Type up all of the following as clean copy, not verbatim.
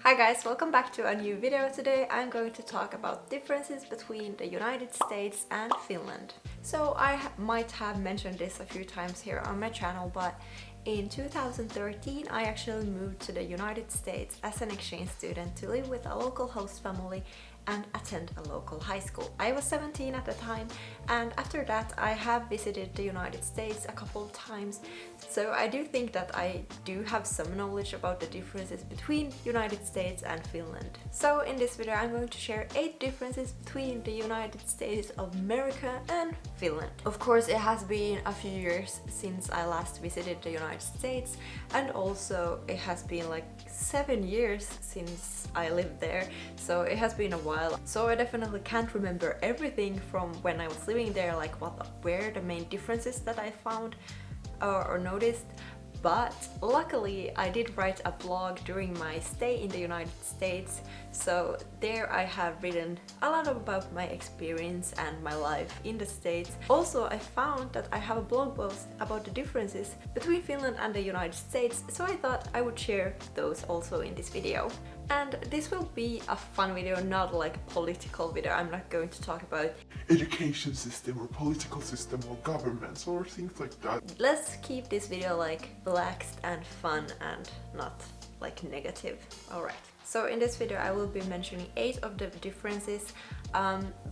Hi guys, welcome back to a new video. Today I'm going to talk about differences between the United States and Finland. So I might have mentioned this a few times here on my channel, but in 2013 I actually moved to the United States as an exchange student to live with a local host family and attend a local high school. I was 17 at the time, and after that I have visited the United States a couple of times, so I do think that I do have some knowledge about the differences between United States and Finland. So in this video I'm going to share 8 differences between the United States of America and Finland. Of course, it has been a few years since I last visited the United States, and also it has been like 7 years since I lived there, so it has been a while. So I definitely can't remember everything from when I was living there, like what were the main differences that I found or noticed. But luckily I did write a blog during my stay in the United States, so there I have written a lot about my experience and my life in the States. Also, I found that I have a blog post about the differences between Finland and the United States, so I thought I would share those also in this video. And this will be a fun video, not like a political video. I'm not going to talk about education system or political system or governments or things like that. Let's keep this video like relaxed and fun and not like negative. Alright. So in this video I will be mentioning 8 of the differences,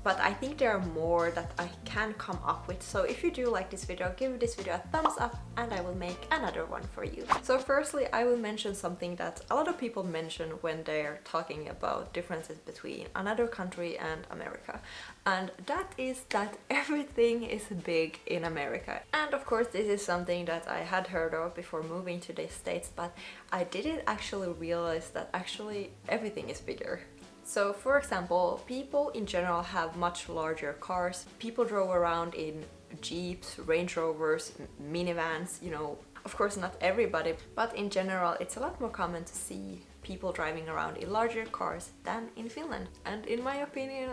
but I think there are more that I can come up with. So if you do like this video, give this video a thumbs up and I will make another one for you. So firstly, I will mention something that a lot of people mention when they're talking about differences between another country and America. And that is that everything is big in America. And of course this is something that I had heard of before moving to the States, but I didn't actually realize that actually everything is bigger. So for example, people in general have much larger cars. People drove around in Jeeps, Range Rovers, minivans, you know. Of course not everybody, but in general it's a lot more common to see people driving around in larger cars than in Finland. And in my opinion,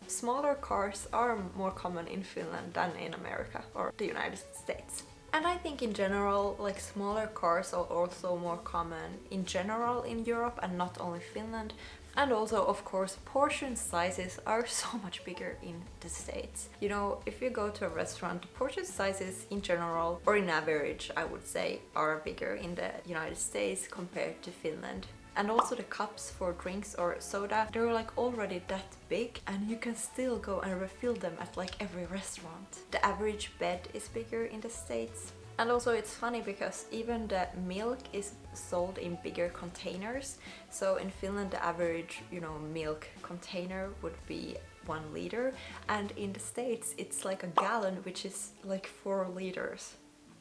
smaller cars are more common in Finland than in America or the United States. And I think in general, like smaller cars are also more common in general in Europe and not only Finland. And also, of course, portion sizes are so much bigger in the States. You know, if you go to a restaurant, portion sizes in general, or in average, I would say, are bigger in the United States compared to Finland. And also the cups for drinks or soda, they're like already that big and you can still go and refill them at like every restaurant. The average bed is bigger in the States. And also it's funny because even the milk is sold in bigger containers. So in Finland the average, you know, milk container would be 1 liter, and in the States it's like a gallon, which is like 4 liters.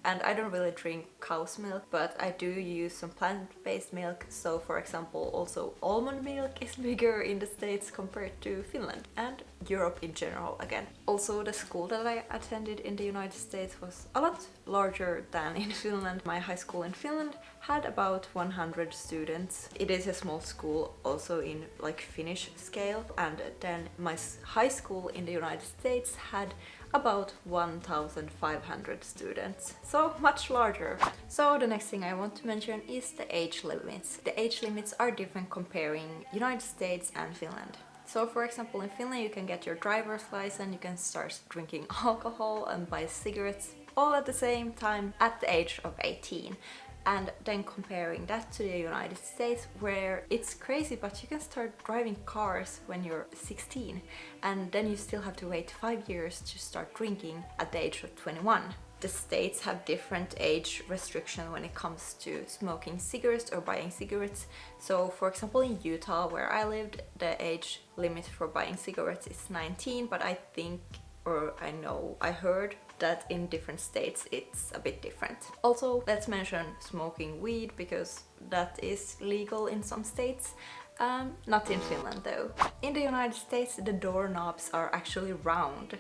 And I don't really drink cow's milk, but I do use some plant-based milk. So for example, also almond milk is bigger in the States compared to Finland and Europe in general again. Also, the school that I attended in the United States was a lot larger than in Finland. My high school in Finland had about 100 students. It is a small school also in like Finnish scale, and then my high school in the United States had about 1,500 students, so much larger. So the next thing I want to mention is the age limits. The age limits are different comparing United States and Finland. So for example, in Finland you can get your driver's license, you can start drinking alcohol and buy cigarettes all at the same time at the age of 18. And then comparing that to the United States, where it's crazy, but you can start driving cars when you're 16, and then you still have to wait 5 years to start drinking at the age of 21. The states have different age restriction when it comes to smoking cigarettes or buying cigarettes. So for example, in Utah, where I lived, the age limit for buying cigarettes is 19, but I think, or I heard that in different states it's a bit different. Also, let's mention smoking weed because that is legal in some states. Not in Finland though. In the United States the doorknobs are actually round.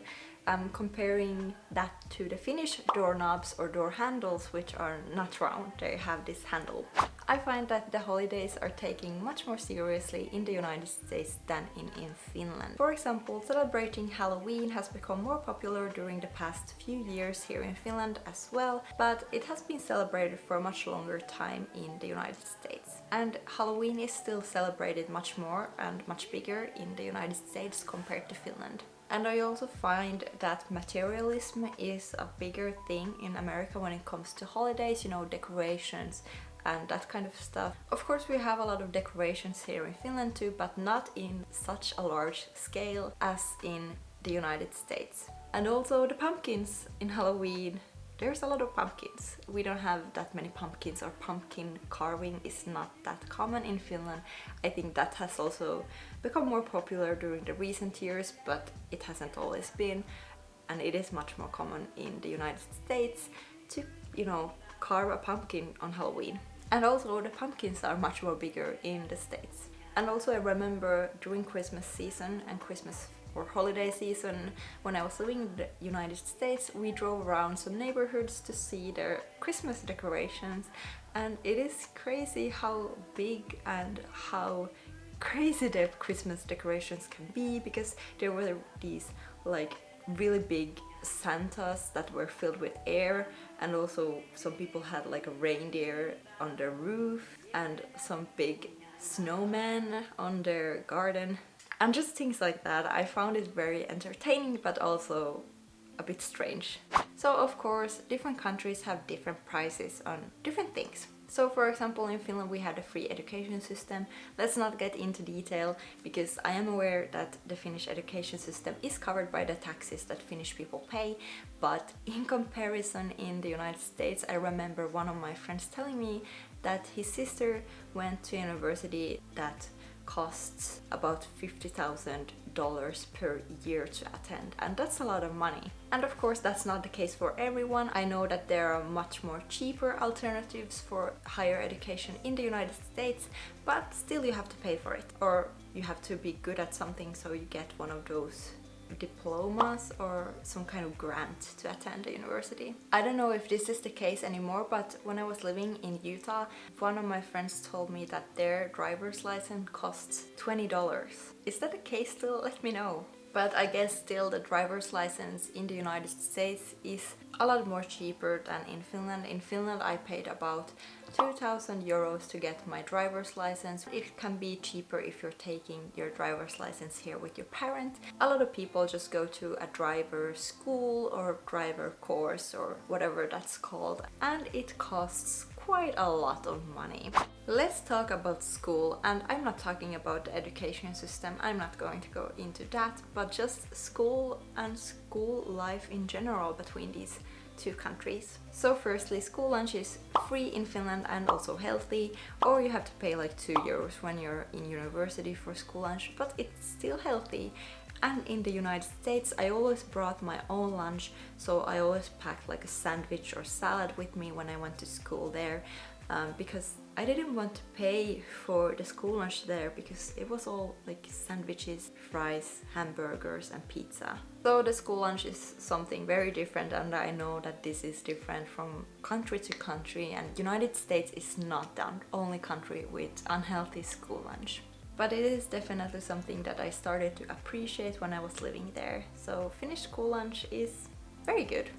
Comparing that to the Finnish doorknobs or door handles, which are not round, they have this handle. I find that the holidays are taken much more seriously in the United States than in Finland. For example, celebrating Halloween has become more popular during the past few years here in Finland as well, but it has been celebrated for a much longer time in the United States. And Halloween is still celebrated much more and much bigger in the United States compared to Finland. And I also find that materialism is a bigger thing in America when it comes to holidays, you know, decorations and that kind of stuff. Of course, we have a lot of decorations here in Finland too, but not in such a large scale as in the United States. And also the pumpkins in Halloween. There's a lot of pumpkins. We don't have that many pumpkins, or pumpkin carving is not that common in Finland. I think that has also become more popular during the recent years, but it hasn't always been. And it is much more common in the United States to, you know, carve a pumpkin on Halloween. And also the pumpkins are much more bigger in the States. And also I remember during Christmas season and Christmas or holiday season, when I was living in the United States, we drove around some neighborhoods to see their Christmas decorations, and it is crazy how big and how crazy the Christmas decorations can be, because there were these like really big Santas that were filled with air, and also some people had like a reindeer on their roof and some big snowmen on their garden. And just things like that. I found it very entertaining, but also a bit strange. So of course, different countries have different prices on different things. So for example, in Finland we had a free education system. Let's not get into detail, because I am aware that the Finnish education system is covered by the taxes that Finnish people pay. But in comparison, in the United States, I remember one of my friends telling me that his sister went to university that costs about $50,000 per year to attend, and that's a lot of money. And of course that's not the case for everyone. I know that there are much more cheaper alternatives for higher education in the United States, but still you have to pay for it, or you have to be good at something, so you get one of those diplomas or some kind of grant to attend the university. I don't know if this is the case anymore, but when I was living in Utah, one of my friends told me that their driver's license costs $20. Is that the case still? Let me know. But I guess still the driver's license in the United States is a lot more cheaper than in Finland. In Finland I paid about 2,000 euros to get my driver's license. It can be cheaper if you're taking your driver's license here with your parent. A lot of people just go to a driver school or driver course or whatever that's called, and it costs quite a lot of money. Let's talk about school, and I'm not talking about the education system, I'm not going to go into that, but just school and school life in general between these two countries. So firstly, school lunch is free in Finland and also healthy, or you have to pay like 2 euros when you're in university for school lunch, but it's still healthy. And in the United States, I always brought my own lunch, so I always packed like a sandwich or salad with me when I went to school there, because I didn't want to pay for the school lunch there, because it was all like sandwiches, fries, hamburgers and pizza. So the school lunch is something very different, and I know that this is different from country to country, and United States is not the only country with unhealthy school lunch. But it is definitely something that I started to appreciate when I was living there. So Finnish school lunch is very good.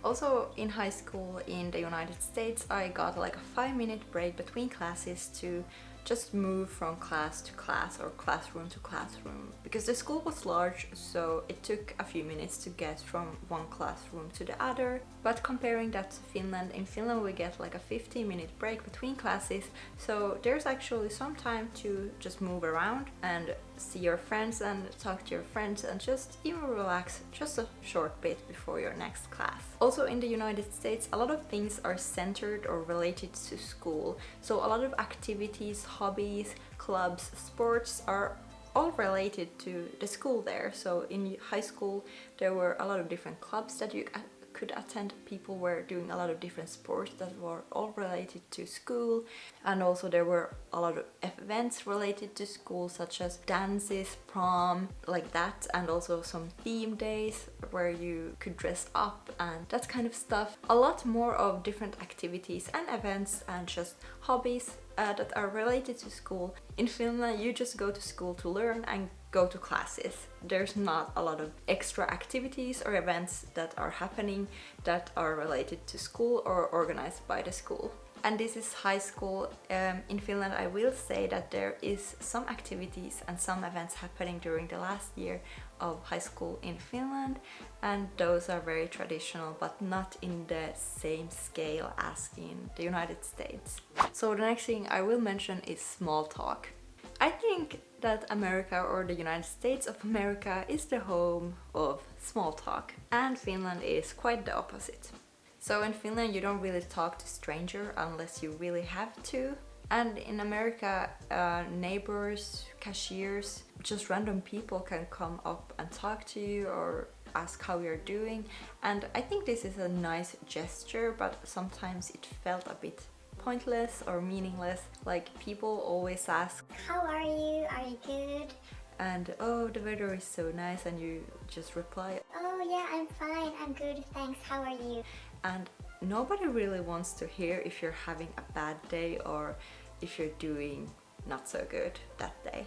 Also in high school in the United States, I got like a 5-minute break between classes to just move from class to class or classroom to classroom, because the school was large, so it took a few minutes to get from one classroom to the other. But comparing that to Finland, in Finland we get like a 15-minute break between classes, so there's actually some time to just move around and see your friends and talk to your friends and just even relax just a short bit before your next class. Also in the United States, a lot of things are centered or related to school, so a lot of activities, hobbies, clubs, sports are all related to the school there. So in high school there were a lot of different clubs that you could attend. People were doing a lot of different sports that were all related to school, and also there were a lot of events related to school, such as dances, prom, like that, and also some theme days where you could dress up and that kind of stuff. A lot more of different activities and events and just hobbies that are related to school. In Finland you just go to school to learn and go to classes. There's not a lot of extra activities or events that are happening that are related to school or organized by the school. and this is high school. In Finland, I will say that there is some activities and some events happening during the last year of high school in Finland, and those are very traditional but not in the same scale as in the United States. So the next thing I will mention is small talk. I think that America, or the United States of America, is the home of small talk, and Finland is quite the opposite. So in Finland you don't really talk to stranger unless you really have to. And in America, neighbors, cashiers, just random people can come up and talk to you or ask how you're doing. And I think this is a nice gesture, but sometimes it felt a bit pointless or meaningless. Like, people always ask, "How are you? Are you good?" And oh, the weather is so nice, and you just reply, "Oh yeah, I'm fine, I'm good, thanks, how are you?" and nobody really wants to hear if you're having a bad day or if you're doing not so good that day.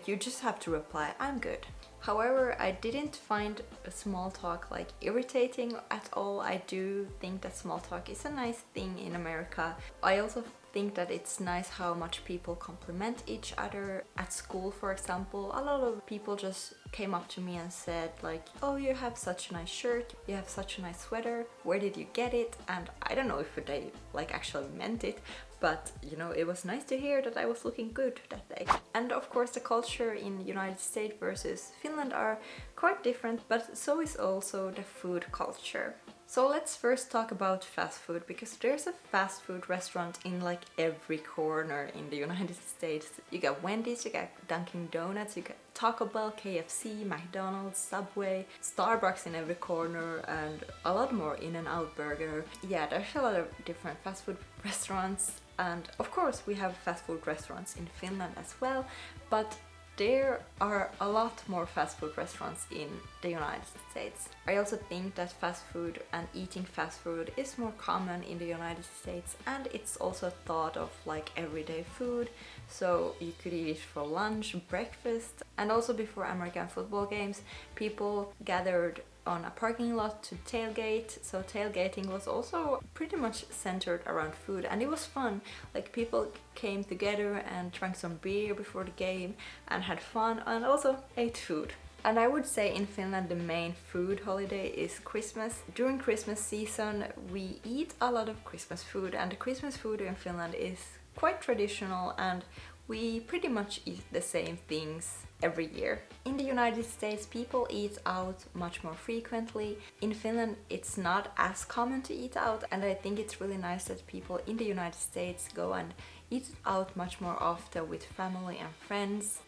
You just have to reply, "I'm good." However, I didn't find small talk like irritating at all. I do think that small talk is a nice thing in America. I also think that it's nice how much people compliment each other. At school, for example, a lot of people just came up to me and said like, "Oh, you have such a nice shirt, you have such a nice sweater, where did you get it?" And I don't know if they like actually meant it, but you know, it was nice to hear that I was looking good that day. And of course the culture in United States versus Finland are quite different, but so is also the food culture. So let's first talk about fast food, because there's a fast food restaurant in like every corner in the United States. You got Wendy's, you got Dunkin' Donuts, you got Taco Bell, KFC, McDonald's, Subway, Starbucks in every corner, and a lot more. In-N-Out Burger. Yeah, there's a lot of different fast food restaurants, and of course we have fast food restaurants in Finland as well, but there are a lot more fast food restaurants in the United States. I also think that fast food and eating fast food is more common in the United States, and it's also thought of like everyday food. So you could eat it for lunch, breakfast, and also before American football games, people gathered on a parking lot to tailgate. So tailgating was also pretty much centered around food, and it was fun. Like, people came together and drank some beer before the game and had fun, and also ate food. And I would say in Finland the main food holiday is Christmas. During Christmas season we eat a lot of Christmas food, and the Christmas food in Finland is quite traditional, and we pretty much eat the same things every year. In the United States, people eat out much more frequently. In Finland, it's not as common to eat out, and I think it's really nice that people in the United States go and eat out much more often with family and friends.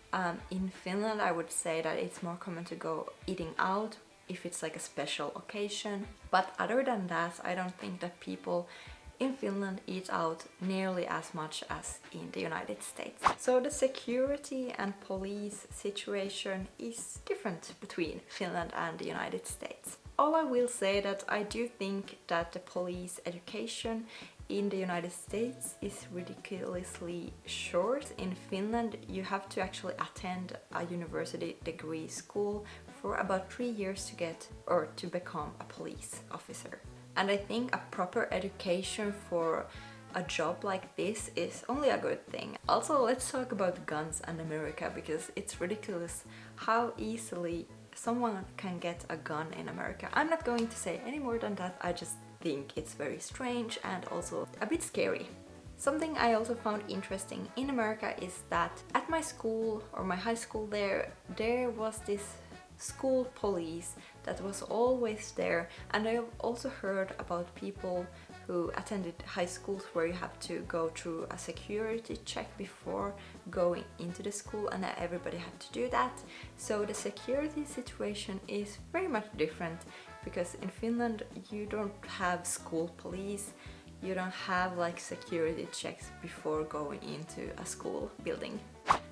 In Finland, I would say that it's more common to go eating out if it's like a special occasion. But other than that, I don't think that people in Finland eat out nearly as much as in the United States. So the security and police situation is different between Finland and the United States. All I will say that I do think that the police education in the United States is ridiculously short. In Finland, you have to actually attend a university degree school for about 3 years to get or to become a police officer. And I think a proper education for a job like this is only a good thing. Also, let's talk about guns and America, because it's ridiculous how easily someone can get a gun in America. I'm not going to say any more than that. I just think it's very strange and also a bit scary. Something I also found interesting in America is that at my school, or my high school, there was this school police that was always there. And I've also heard about people who attended high schools where you have to go through a security check before going into the school, and everybody had to do that. So the security situation is very much different, because in Finland you don't have school police, you don't have like security checks before going into a school building.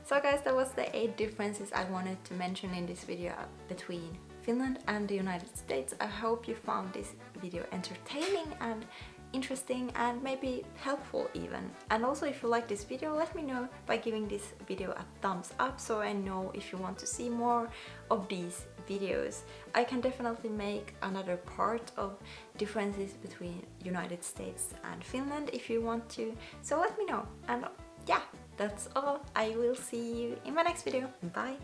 So guys, that was the 8 differences I wanted to mention in this video between Finland and the United States. I hope you found this video entertaining and interesting and maybe helpful even. And also, if you like this video, let me know by giving this video a thumbs up so I know if you want to see more of these videos. I can definitely make another part of differences between United States and Finland if you want to, so let me know. And yeah, that's all. I will see you in my next video. Bye!